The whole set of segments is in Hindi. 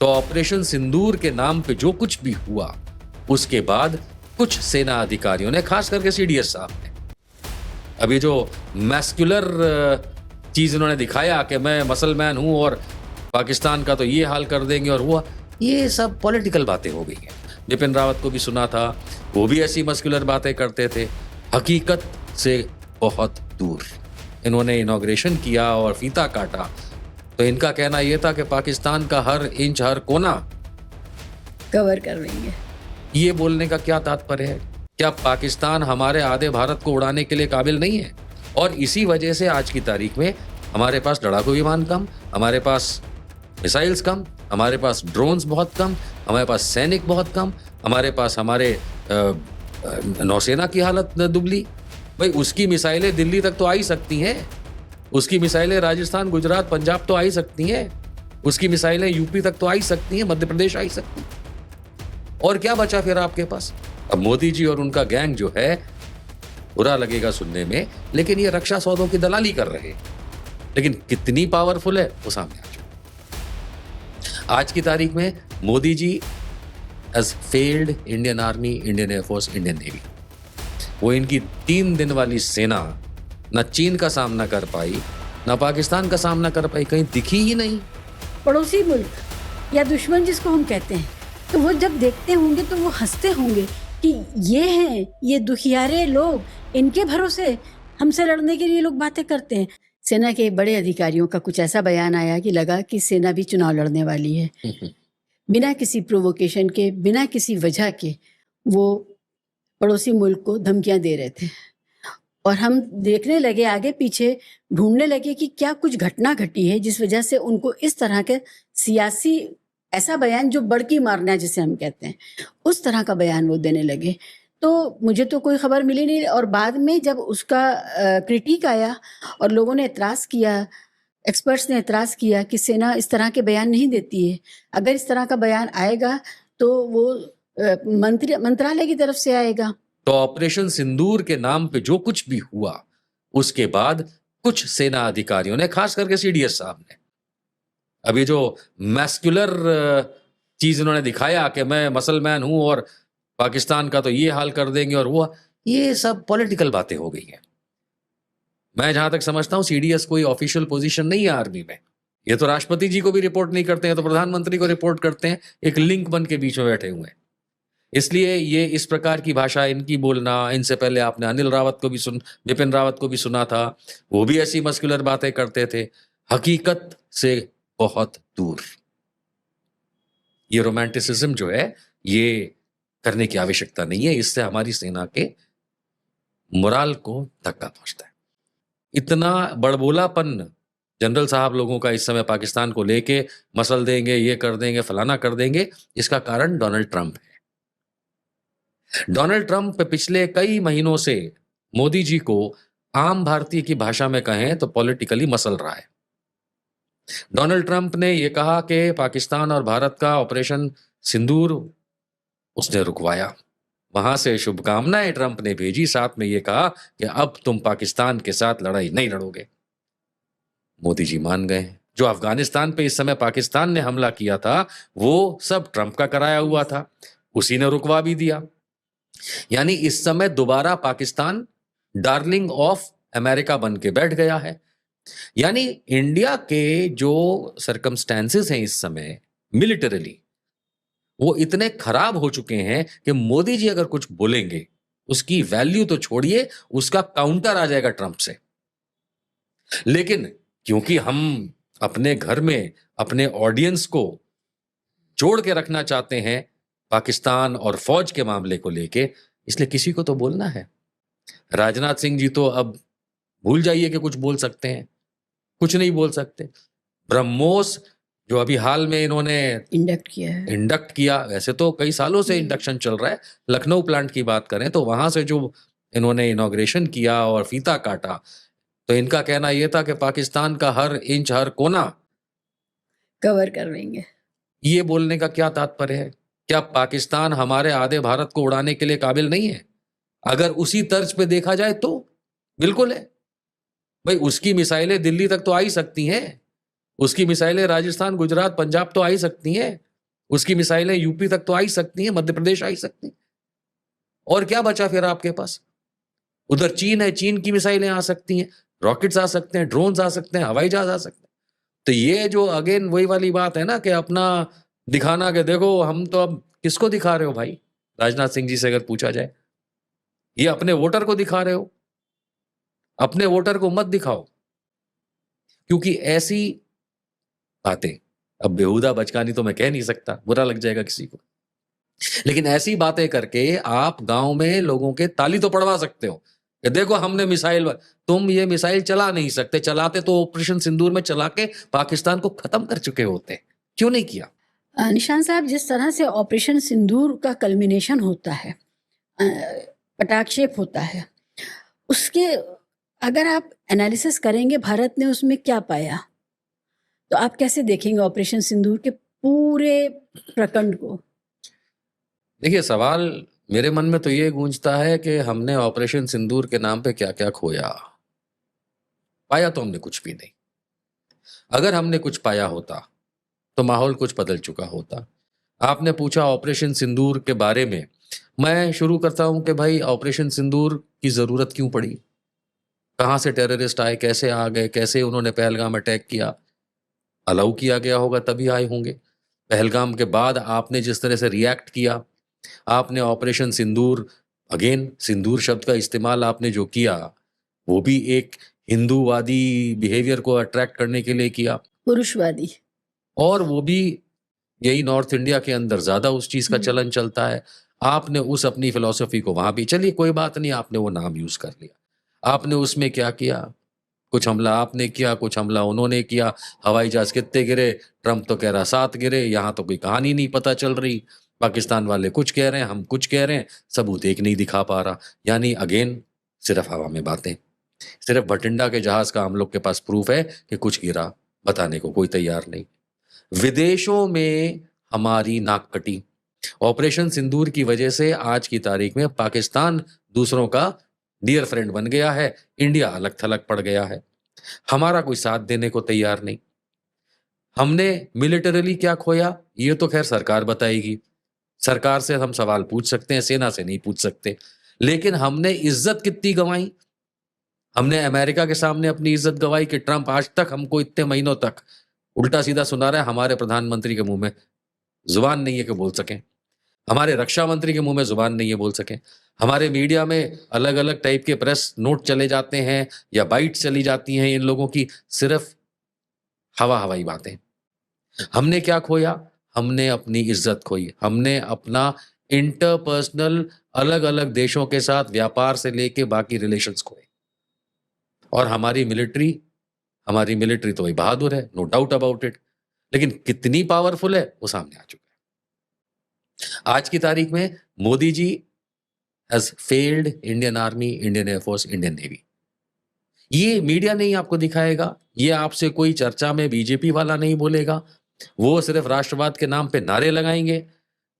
तो ऑपरेशन सिंदूर के नाम पे जो कुछ भी हुआ, उसके बाद कुछ सेना अधिकारियों ने, खास करके सीडीएस साहब ने, अभी जो मैस्कुलर चीज इन्होंने दिखाया कि मैं मसलमैन हूं और पाकिस्तान का तो ये हाल कर देंगे और हुआ, ये सब पॉलिटिकल बातें हो गई हैं। बिपिन रावत को भी सुना था, वो भी ऐसी मस्कुलर बातें करते थे, हकीकत से बहुत दूर। इन्होंने इनॉग्रेशन किया और फीता काटा तो इनका कहना यह था कि पाकिस्तान का हर इंच हर कोना कवर कर लेंगे। ये बोलने का क्या तात्पर्य है? क्या पाकिस्तान हमारे आधे भारत को उड़ाने के लिए काबिल नहीं है? और इसी वजह से आज की तारीख में हमारे पास लड़ाकू विमान कम, हमारे पास मिसाइल्स कम, हमारे पास ड्रोन्स बहुत कम, हमारे पास सैनिक बहुत कम, हमारे पास हमारे नौसेना की हालत दुबली। भाई उसकी मिसाइलें दिल्ली तक तो आ ही सकती हैं, उसकी मिसाइलें राजस्थान, गुजरात, पंजाब तो आ ही सकती हैं, उसकी मिसाइलें यूपी तक तो आ ही सकती हैं, मध्य प्रदेश आ ही सकती हैं। और क्या बचा फिर आपके पास? अब मोदी जी और उनका गैंग जो है, बुरा लगेगा सुनने में, लेकिन ये रक्षा सौदों की दलाली कर रहे हैं। लेकिन कितनी पावरफुल है वो सामने आ चुका। आज की तारीख में Modi ji has failed Indian army, Indian air force, Indian navy. वो इनकी 3 दिन वाली सेना न चीन का सामना कर पाई, न पाकिस्तान का सामना कर पाई, कहीं दिखी ही नहीं। पड़ोसी मुल्क या दुश्मन जिसको हम कहते हैं, तो वो जब देखते होंगे तो वो हंसते होंगे कि ये हैं, ये दुखियारे लोग, इनके भरोसे हमसे लड़ने के लिए लोग बातें करते हैं। सेना के बड़े अधिकारियों का कुछ ऐसा बयान आया कि लगा कि सेना भी चुनाव लड़ने वाली है। बिना किसी प्रोवोकेशन के, बिना किसी वजह के वो पड़ोसी मुल्क को धमकियां दे रहे थे। और हम देखने लगे, आगे पीछे ढूंढने लगे कि क्या कुछ घटना घटी है जिस वजह से उनको इस तरह के सियासी ऐसा बयान जो बड़की मारना जिसे हम कहते हैं, उस तरह का बयान वो देने लगे। तो मुझे तो कोई खबर मिली नहीं। और बाद में जब उसका क्रिटिक आया और लोगों ने एतराज़ किया, एक्सपर्ट्स ने एतराज़ किया कि सेना इस तरह के बयान नहीं देती है, अगर इस तरह का बयान आएगा तो वो मंत्रालय की तरफ से आएगा। तो ऑपरेशन सिंदूर के नाम पे जो कुछ भी हुआ, उसके बाद कुछ सेना अधिकारियों ने, खास करके सीडीएस साहब ने, अभी जो मैस्कुलर चीज इन्होंने दिखाया कि मैं मसलमैन हूं और पाकिस्तान का तो ये हाल कर देंगे और हुआ, ये सब पॉलिटिकल बातें हो गई हैं। मैं जहां तक समझता हूं सीडीएस कोई ऑफिशियल पोजीशन नहीं है आर्मी में। ये तो राष्ट्रपति जी को भी रिपोर्ट नहीं करते हैं, तो प्रधानमंत्री को रिपोर्ट करते हैं, एक लिंक बन के बीच में बैठे हुए हैं। इसलिए ये इस प्रकार की भाषा इनकी बोलना, इनसे पहले आपने अनिल रावत को भी बिपिन रावत को भी सुना था, वो भी ऐसी मस्कुलर बातें करते थे, हकीकत से बहुत दूर। ये रोमांटिसिज्म जो है, ये करने की आवश्यकता नहीं है, इससे हमारी सेना के मोराल को धक्का पहुंचता है। इतना बड़बोलापन जनरल साहब लोगों का इस समय पाकिस्तान को लेके, मसल देंगे, ये कर देंगे, फलाना कर देंगे, इसका कारण डोनाल्ड ट्रंप है। डोनाल्ड ट्रंप पिछले कई महीनों से मोदी जी को, आम भारतीय की भाषा में कहें तो, पॉलिटिकली मसल रहा है। डोनाल्ड ट्रंप ने यह कहा कि पाकिस्तान और भारत का ऑपरेशन सिंदूर उसने रुकवाया, वहां से शुभकामनाएं ट्रंप ने भेजी, साथ में यह कहा कि अब तुम पाकिस्तान के साथ लड़ाई नहीं लड़ोगे। मोदी जी मान गए। जो अफगानिस्तान पे इस समय पाकिस्तान ने हमला किया था, वो सब ट्रंप का कराया हुआ था, उसी ने रुकवा भी दिया। यानी इस समय दोबारा पाकिस्तान डार्लिंग ऑफ अमेरिका बन के बैठ गया है। यानी इंडिया के जो सर्कमस्टेंसेस हैं इस समय मिलिटरीली, वो इतने खराब हो चुके हैं कि मोदी जी अगर कुछ बोलेंगे, उसकी वैल्यू तो छोड़िए, उसका काउंटर आ जाएगा ट्रंप से। लेकिन क्योंकि हम अपने घर में अपने ऑडियंस को जोड़ के रखना चाहते हैं पाकिस्तान और फौज के मामले को लेके, इसलिए किसी को तो बोलना है। राजनाथ सिंह जी तो अब भूल जाइए कि कुछ बोल सकते हैं, कुछ नहीं बोल सकते। ब्रह्मोस जो अभी हाल में इन्होंने इंडक्ट किया, वैसे तो कई सालों से इंडक्शन चल रहा है, लखनऊ प्लांट की बात करें तो वहां से जो इन्होंने इनॉग्रेशन किया और फीता काटा, तो इनका कहना यह था कि पाकिस्तान का हर इंच हर कोना कवर कर लेंगे। ये बोलने का क्या तात्पर्य है? क्या पाकिस्तान हमारे आधे भारत को उड़ाने के लिए काबिल नहीं है? अगर उसी तर्ज पे देखा जाए तो बिल्कुल है। भाई उसकी मिसाइलें दिल्ली तक तो आ ही सकती हैं, उसकी मिसाइलें राजस्थान, गुजरात, पंजाब तो आ ही सकती हैं, उसकी मिसाइलें यूपी तक तो आ ही सकती हैं, मध्य प्रदेश आ ही सकती हैं। और क्या बचा फिर आपके पास? उधर चीन है, चीन की मिसाइलें आ सकती हैं, रॉकेट्स आ सकते हैं, ड्रोन्स आ सकते हैं, हवाई जहाज आ सकते हैं। तो ये जो अगेन वही वाली बात है ना कि अपना दिखाना कि देखो हम तो अब किसको दिखा रहे हो भाई? राजनाथ सिंह जी से अगर पूछा जाए, ये अपने वोटर को दिखा रहे हो, अपने वोटर को मत दिखाओ। क्योंकि ऐसी बातें, अब बेहुदा बचकानी तो मैं कह नहीं सकता, बुरा लग जाएगा किसी को, लेकिन ऐसी बातें करके आप गांव में लोगों के ताली तो पड़वा सकते हो कि देखो हमने मिसाइल, तुम ये मिसाइल चला नहीं सकते, चलाते तो ऑपरेशन सिंदूर में चला के पाकिस्तान को खत्म कर चुके होते। क्यों नहीं किया? निशान साहब, जिस तरह से ऑपरेशन सिंदूर का कल्मिनेशन होता है, पटाक्षेप होता है, उसके अगर आप एनालिसिस करेंगे भारत ने उसमें क्या पाया, तो आप कैसे देखेंगे ऑपरेशन सिंदूर के पूरे प्रखंड को? देखिए, सवाल मेरे मन में तो ये गूंजता है कि हमने ऑपरेशन सिंदूर के नाम पे क्या-क्या खोया। पाया तो हमने कुछ भी नहीं। अगर हमने कुछ पाया होता, तो माहौल कुछ बदल चुका होता। आपने पूछा ऑपरेशन सिंदूर के बारे में, मैं शुरू करता हूँ कि भाई ऑपरेशन सिंदूर की ज़रूरत क्यों पड़ी? कहाँ से टेररिस्ट आए, कैसे आ गए, कैसे उन्होंने पहलगाम अटैक किया? अलाउ किया गया होगा तभी आए होंगे। पहलगाम के बाद आपने जिस तरह से रिएक्ट किया, आपने ऑपरेशन सिंदूर, अगेन सिंदूर शब्द का इस्तेमाल आपने जो किया, वो भी एक हिंदूवादी बिहेवियर को अट्रैक्ट करने के लिए किया, पुरुषवादी। और वो भी यही नॉर्थ इंडिया के अंदर ज़्यादा उस चीज़ का चलन चलता है। आपने उस अपनी फिलॉसफी को वहाँ भी, चलिए कोई बात नहीं, आपने वो नाम यूज़ कर लिया। आपने उसमें क्या किया? कुछ हमला आपने किया, कुछ हमला उन्होंने किया। हवाई जहाज़ कितने गिरे? ट्रंप तो कह रहा 7 गिरे, यहाँ तो कोई कहानी नहीं पता चल रही। पाकिस्तान वाले कुछ कह रहे हैं, हम कुछ कह रहे हैं, सबूत एक नहीं दिखा पा रहा। यानी अगेन सिर्फ हवा में बातें। सिर्फ भटिंडा के जहाज़ का हम लोग के पास प्रूफ है कि कुछ गिरा, बताने को कोई तैयार नहीं। विदेशों में हमारी नाक कटी। ऑपरेशन सिंदूर की वजह से आज की तारीख में पाकिस्तान दूसरों का डियर फ्रेंड बन गया है, इंडिया अलग-थलग पड़ गया है। हमारा कोई साथ देने को तैयार नहीं। हमने मिलिटरीली क्या खोया, ये तो खैर सरकार बताएगी। सरकार से हम सवाल पूछ सकते हैं, सेना से नहीं पूछ सकते। लेकिन हमने इज़्ज़त कितनी गँवाई? हमने अमेरिका के सामने अपनी इज़्ज़त गँवाई कि ट्रंप आज तक हमको इतने महीनों तक उल्टा-सीधा सुना रहा है, हमारे प्रधानमंत्री के मुँह में ज़ुबान नहीं है कि बोल सकें। हमारे रक्षा मंत्री के मुँह में ज़ुबान नहीं है बोल सकें। हमारे मीडिया में अलग-अलग टाइप के प्रेस नोट चले जाते हैं या बाइट्स चली जाती हैं इन लोगों की, सिर्फ़ हवा-हवाई बातें। हमने क्या खोया? हमने अपनी इज़्ज़त खोई। हमने अपना इंटरपर्सनल अलग-अलग देशों के साथ व्यापार से लेके बाकी रिलेशंस खोए। और हमारी मिलिट्री तो भाई बहादुर है, नो डाउट अबाउट इट। लेकिन कितनी पावरफुल है, वो सामने आ चुका है। आज की तारीख में Modi ji has failed Indian army, Indian air force, Indian navy. ये मीडिया नहीं आपको दिखाएगा, ये आपसे कोई चर्चा में बीजेपी वाला नहीं बोलेगा। वो सिर्फ राष्ट्रवाद के नाम पे नारे लगाएँगे,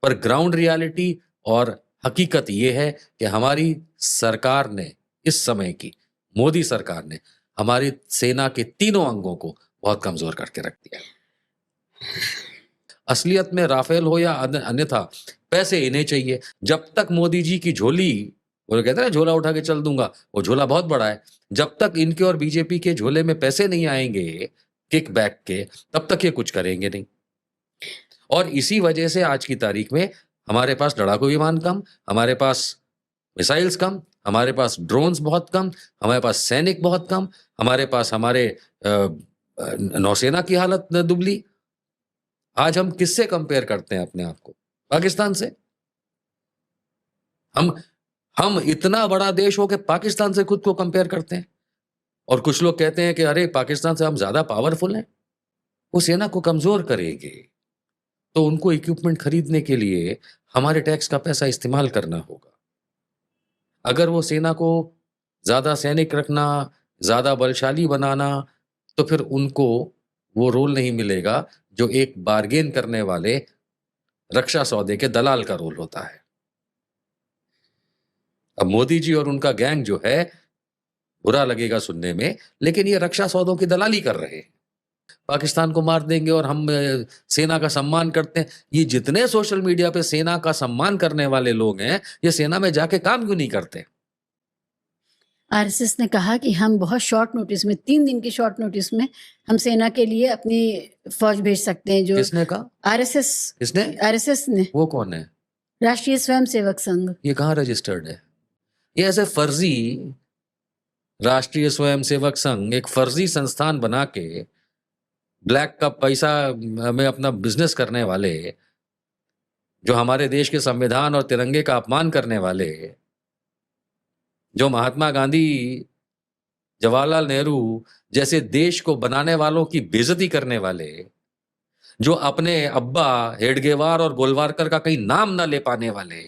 पर ग्राउंड रियलिटी और हकीकत ये है कि हमारी सरकार ने, इस समय की मोदी सरकार ने हमारी सेना के तीनों अंगों को बहुत कमज़ोर करके रख दिया है। असलियत में राफेल हो या अन्यथा पैसे इन्हें चाहिए। जब तक मोदी जी की झोली, वो कहते हैं ना झोला उठा के चल दूँगा, वो झोला बहुत बड़ा है। जब तक इनके और बीजेपी के झोले में पैसे नहीं आएँगे किकबैक के, तब तक ये कुछ करेंगे नहीं। और इसी वजह से आज की तारीख में हमारे पास लड़ाकू विमान कम, हमारे पास मिसाइल्स कम, हमारे पास ड्रोन्स बहुत कम, हमारे पास सैनिक बहुत कम, हमारे पास हमारे नौसेना की हालत दुबली। आज हम किससे कंपेयर करते हैं अपने आप को? पाकिस्तान से। हम हम इतना बड़ा देश हो के पाकिस्तान से खुद को कंपेयर करते हैं। और कुछ लोग कहते हैं कि अरे पाकिस्तान से हम ज़्यादा पावरफुल हैं। वो सेना को कमज़ोर करेंगे, तो उनको इक्विपमेंट खरीदने के लिए हमारे टैक्स का पैसा इस्तेमाल करना होगा। अगर वो सेना को ज़्यादा सैनिक रखना, ज़्यादा बलशाली बनाना, तो फिर उनको वो रोल नहीं मिलेगा जो एक बार्गेन करने वाले रक्षा सौदे के दलाल का रोल होता है। अब मोदी जी और उनका गैंग जो है, बुरा लगेगा सुनने में, लेकिन ये रक्षा सौदों की दलाली कर रहे हैं। पाकिस्तान को मार देंगे और हम सेना का सम्मान करते हैं। ये जितने सोशल मीडिया पे सेना का सम्मान करने वाले लोग हैं, ये सेना में जाके काम क्यों नहीं करते? आरएसएस ने कहा कि हम बहुत शॉर्ट नोटिस में 3 दिन के शॉर्ट नोटिस में हम सेना के लिए अपनी फौज भेज सकते हैं। जो किसने कहा? आरएसएस किसने? आरएसएस ने, वो कौन है? राष्ट्रीय स्वयंसेवक संघ। ये कहाँ रजिस्टर्ड है? ये ऐसे फर्जी राष्ट्रीय स्वयंसेवक संघ एक फर्जी संस्थान बना के ब्लैक का पैसा में अपना बिजनेस करने वाले, जो हमारे देश के संविधान और तिरंगे का अपमान करने वाले, जो महात्मा गांधी, जवाहरलाल नेहरू जैसे देश को बनाने वालों की बेइज्जती करने वाले, जो अपने अब्बा हेडगेवार और गोलवारकर का कहीं नाम ना ले पाने वाले,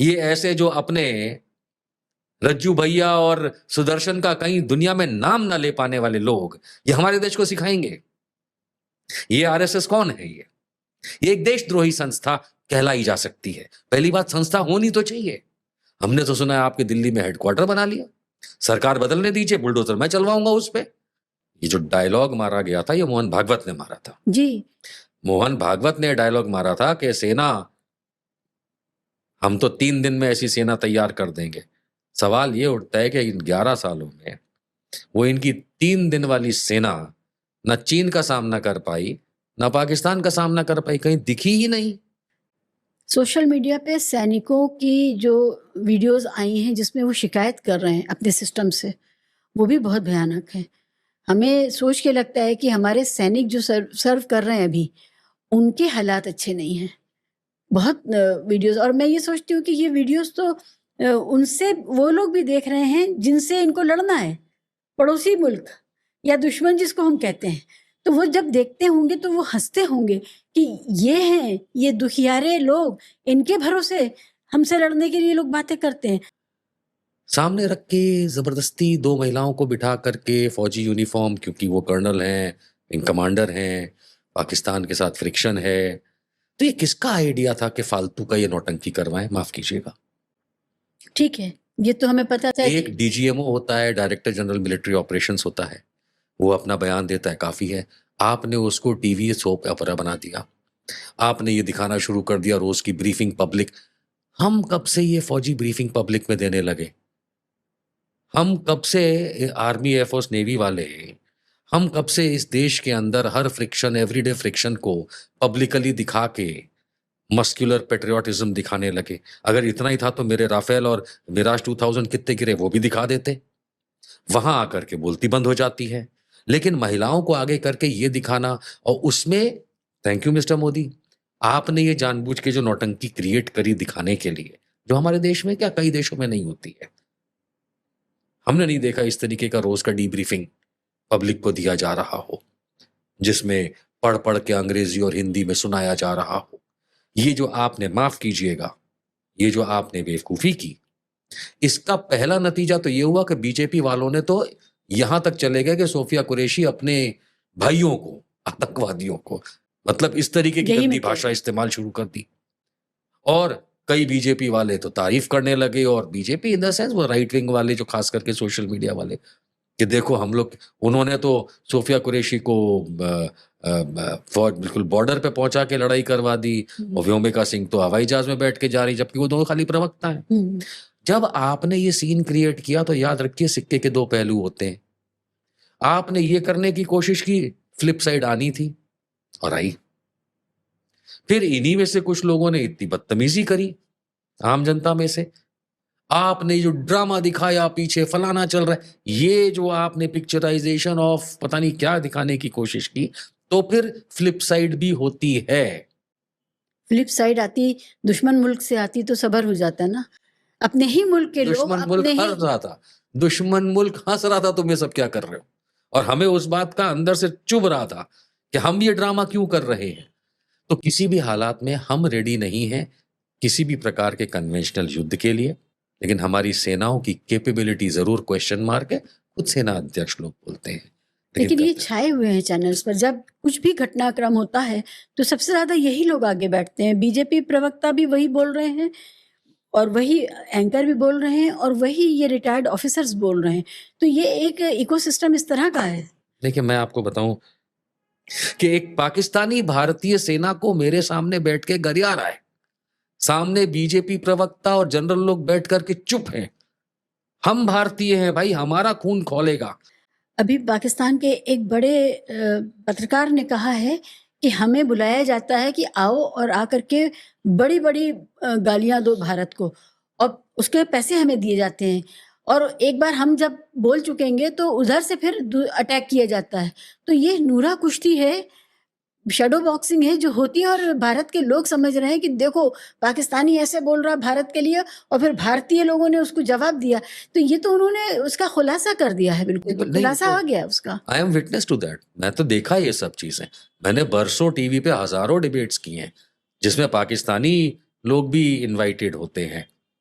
ये ऐसे जो अपने रज्जू भैया और सुदर्शन का कहीं दुनिया में नाम ना ले पाने वाले लोग, ये हमारे देश को सिखाएंगे। ये आरएसएस कौन है? ये एक देशद्रोही संस्था कहलाई जा सकती है। पहली बात, संस्था होनी तो चाहिए। हमने तो सुना है आपके दिल्ली में हेडक्वार्टर बना लिया, सरकार बदलने दीजिए, बुलडोजर मैं चलवाऊंगा उस पे। ये जो डायलॉग मारा गया था, ये मोहन भागवत ने मारा था जी। मोहन भागवत ने डायलॉग मारा था कि सेना, हम तो 3 दिन में ऐसी सेना तैयार कर देंगे। सवाल ये उठता है कि इन 11 सालों में वो इनकी 3 दिन वाली सेना न चीन का सामना कर पाई, न पाकिस्तान का सामना कर पाई, कहीं दिखी ही नहीं। सोशल मीडिया पे सैनिकों की जो वीडियोस आई हैं जिसमें वो शिकायत कर रहे हैं अपने सिस्टम से, वो भी बहुत भयानक है। हमें सोच के लगता है कि हमारे सैनिक जो सर्व कर रहे हैं अभी, उनके हालात अच्छे नहीं हैं। बहुत वीडियोस, और मैं ये सोचती हूँ कि ये वीडियोस तो उनसे वो लोग भी देख रहे हैं जिनसे इनको लड़ना है, पड़ोसी मुल्क या दुश्मन जिसको हम कहते हैं। तो वो जब देखते होंगे तो वो हंसते होंगे कि ये हैं, ये दुखियारे लोग, इनके भरोसे हमसे लड़ने के लिए लोग बातें करते हैं। सामने रख के जबरदस्ती 2 महिलाओं को बिठा करके फौजी यूनिफॉर्म, क्योंकि वो कर्नल हैं, विंग कमांडर हैं, पाकिस्तान के साथ फ्रिक्शन है, तो ये किसका आइडिया था कि फालतू का ये नौटंकी करवाएं? माफ कीजिएगा। ठीक है, ये तो हमें पता था। एक डीजीएमओ होता है, डायरेक्टर जनरल मिलिट्री ऑपरेशंस होता है, वो अपना बयान देता है, काफी है। आपने उसको टीवी सोप ओपेरा बना दिया, आपने ये दिखाना शुरू कर दिया रोज की ब्रीफिंग पब्लिक। हम कब से ये फौजी ब्रीफिंग पब्लिक में देने लगे? हम कब से आर्मी, एयरफोर्स, नेवी वाले, हम कब से इस देश के अंदर हर फ्रिक्शन, एवरीडे फ्रिक्शन को पब्लिकली दिखा के मस्कुलर पेट्रियोटिज्म दिखाने लगे? अगर इतना ही था तो मेरे राफेल और मिराज 2000 कितने गिरे वो भी दिखा देते। वहां आकर के बोलती बंद हो जाती है। लेकिन महिलाओं को आगे करके ये दिखाना, और उसमें थैंक यू मिस्टर मोदी, आपने ये जानबूझ के जो नौटंकी क्रिएट करी दिखाने के लिए, जो हमारे देश में क्या कई देशों में नहीं होती है। हमने नहीं देखा इस तरीके का रोज का डीब्रीफिंग पब्लिक को दिया जा रहा हो, जिसमें पढ़ पढ़ के अंग्रेजी और हिंदी में सुनाया जा रहा हो। ये जो आपने, माफ कीजिएगा, ये जो आपने बेवकूफी की, इसका पहला नतीजा तो ये हुआ कि बीजेपी वालों ने तो यहां तक चले गए कि सोफिया कुरैशी अपने भाइयों को, आतंकवादियों को, मतलब इस तरीके की गंदी भाषा इस्तेमाल शुरू कर दी। और कई बीजेपी वाले तो तारीफ करने लगे, और बीजेपी इन द सेंस वो राइट विंग वाले जो खास करके सोशल मीडिया वाले, कि देखो हम लोग, उन्होंने तो सोफिया कुरैशी को बिल्कुल बॉर्डर पे पहुंचा के लड़ाई करवा दी, और व्योमिका सिंह तो हवाई जहाज में बैठ के जा रही, जबकि वो दोनों खाली प्रवक्ता है। जब आपने ये सीन क्रिएट किया तो याद रखिए, सिक्के के 2 पहलू होते हैं। आपने ये करने की कोशिश की, फ्लिप साइड आनी थी और आई। फिर इन्हीं में से कुछ लोगों ने इतनी बदतमीजी करी आम जनता में से, आपने जो ड्रामा दिखाया पीछे फलाना चल रहा है, ये जो आपने पिक्चराइजेशन ऑफ पता नहीं क्या दिखाने की कोशिश की, तो फिर फ्लिप साइड भी होती है। फ्लिप साइड आती, दुश्मन मुल्क से आती तो सबर हो जाता ना। अपने ही मुल्क के लोग, दुश्मन मुल्क हंस रहा था, दुश्मन मुल्क हंस रहा था तुम ये सब क्या कर रहे हो, और हमें उस बात का अंदर से चुभ रहा था कि हम ये ड्रामा क्यों कर रहे हैं। तो किसी भी हालात में हम रेडी नहीं हैं किसी भी प्रकार के कन्वेंशनल युद्ध के लिए, लेकिन हमारी सेनाओं की कैपेबिलिटी जरूर क्वेश्चन मार्क है, खुद सेना अध्यक्ष लोग बोलते हैं। लेकिन ये छाए हुए हैं चैनल्स पर, जब कुछ भी घटनाक्रम होता है तो सबसे ज्यादा यही लोग आगे बैठते हैं। बीजेपी प्रवक्ता भी वही बोल रहे हैं, और वही एंकर भी बोल रहे हैं, और वही ये रिटायर्ड ऑफिसर्स बोल रहे हैं। तो ये एक इकोसिस्टम इस तरह का है। देखिए मैं आपको बताऊं, कि एक पाकिस्तानी भारतीय सेना को मेरे सामने बैठ के गरिया रहा है, सामने बीजेपी प्रवक्ता और जनरल लोग बैठ करके चुप हैं। हम भारतीय हैं भाई, हमारा खून खौलेगा। अभी पाकिस्तान के एक बड़े पत्रकार ने कहा है कि हमें बुलाया जाता है कि आओ और आकर के बड़ी बड़ी गालियां दो भारत को, और उसके पैसे हमें दिए जाते हैं, और एक बार हम जब बोल चुकेंगे तो उधर से फिर अटैक किया जाता है। तो ये नूरा कुश्ती है, शेडो बॉक्सिंग है जो होती है, और भारत के लोग समझ रहे हैं कि देखो पाकिस्तानी ऐसे बोल रहा भारत के लिए, और फिर भारतीय लोगों ने उसको जवाब दिया। तो ये तो उन्होंने उसका खुलासा कर दिया है, बिल्कुल नहीं, खुलासा तो आ गया उसका। I am witness to that. मैं तो देखा ये सब चीजें, मैंने बरसों टीवी पे हजारों डिबेट्स किए हैं जिसमें पाकिस्तानी लोग भी इनवाइटेड होते हैं।